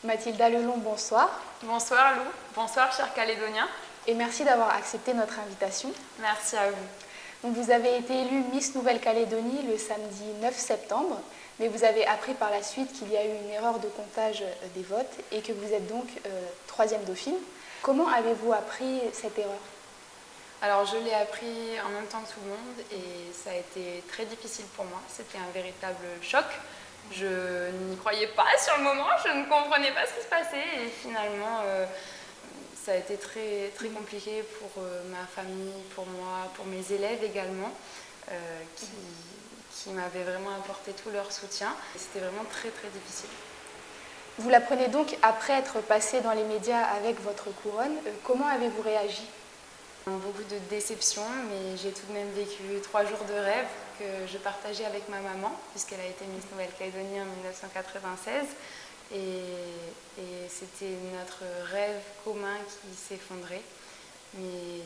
Mathilda Lelon, bonsoir. Bonsoir Lou, bonsoir chers Calédoniens. Et merci d'avoir accepté notre invitation. Merci à vous. Donc, vous avez été élue Miss Nouvelle-Calédonie le samedi 9 septembre, mais vous avez appris par la suite qu'il y a eu une erreur de comptage des votes et que vous êtes donc troisième dauphine. Comment avez-vous appris cette erreur? Alors je l'ai appris en même temps que tout le monde et ça a été très difficile pour moi. C'était un véritable choc. Je n'y croyais pas sur le moment, je ne comprenais pas ce qui se passait et finalement ça a été très, très compliqué pour ma famille, pour moi, pour mes élèves également qui m'avaient vraiment apporté tout leur soutien. C'était vraiment très très difficile. Vous l'apprenez donc après être passé dans les médias avec votre couronne. Comment avez-vous réagi? Beaucoup de déception, mais j'ai tout de même vécu 3 jours de rêve que je partageais avec ma maman, puisqu'elle a été Miss Nouvelle-Calédonie en 1996. Et c'était notre rêve commun qui s'effondrait. Mais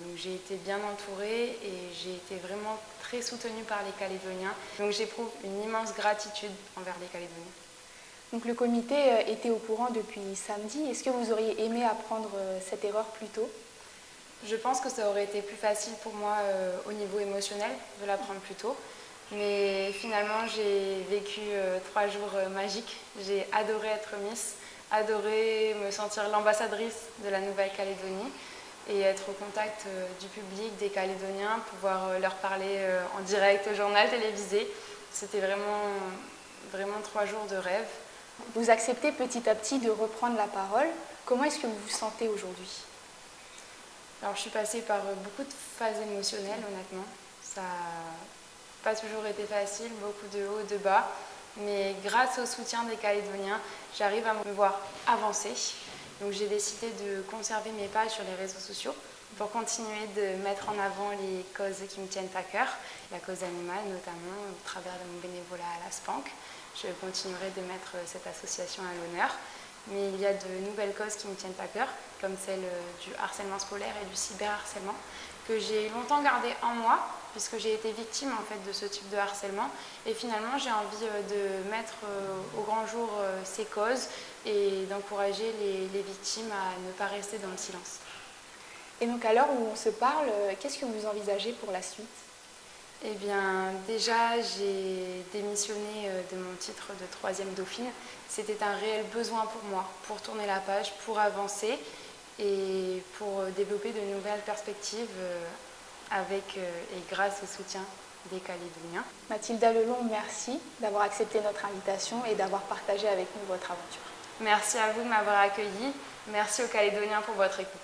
donc j'ai été bien entourée et j'ai été vraiment très soutenue par les Calédoniens. Donc j'éprouve une immense gratitude envers les Calédoniens. Donc le comité était au courant depuis samedi. Est-ce que vous auriez aimé apprendre cette erreur plus tôt? Je pense que ça aurait été plus facile pour moi au niveau émotionnel de l'apprendre plus tôt. Mais finalement, j'ai vécu 3 jours magiques. J'ai adoré être Miss, adoré me sentir l'ambassadrice de la Nouvelle-Calédonie et être au contact du public, des Calédoniens, pouvoir leur parler en direct au journal télévisé. C'était vraiment 3 jours de rêve. Vous acceptez petit à petit de reprendre la parole. Comment est-ce que vous vous sentez aujourd'hui? Alors, je suis passée par beaucoup de phases émotionnelles, honnêtement. Ça n'a pas toujours été facile, beaucoup de hauts, de bas. Mais grâce au soutien des Calédoniens, j'arrive à me voir avancer. Donc, j'ai décidé de conserver mes pages sur les réseaux sociaux pour continuer de mettre en avant les causes qui me tiennent à cœur, la cause animale notamment, au travers de mon bénévolat à la SPANC. Je continuerai de mettre cette association à l'honneur. Mais il y a de nouvelles causes qui me tiennent à cœur, comme celle du harcèlement scolaire et du cyberharcèlement, que j'ai longtemps gardé en moi, puisque j'ai été victime en fait de ce type de harcèlement. Et finalement, j'ai envie de mettre au grand jour ces causes et d'encourager les victimes à ne pas rester dans le silence. Et donc à l'heure où on se parle, qu'est-ce que vous envisagez pour la suite? Eh bien, déjà, j'ai démissionné de mon titre de troisième dauphine. C'était un réel besoin pour moi, pour tourner la page, pour avancer et pour développer de nouvelles perspectives avec et grâce au soutien des Calédoniens. Mathilda Lelon, merci d'avoir accepté notre invitation et d'avoir partagé avec nous votre aventure. Merci à vous de m'avoir accueilli. Merci aux Calédoniens pour votre écoute.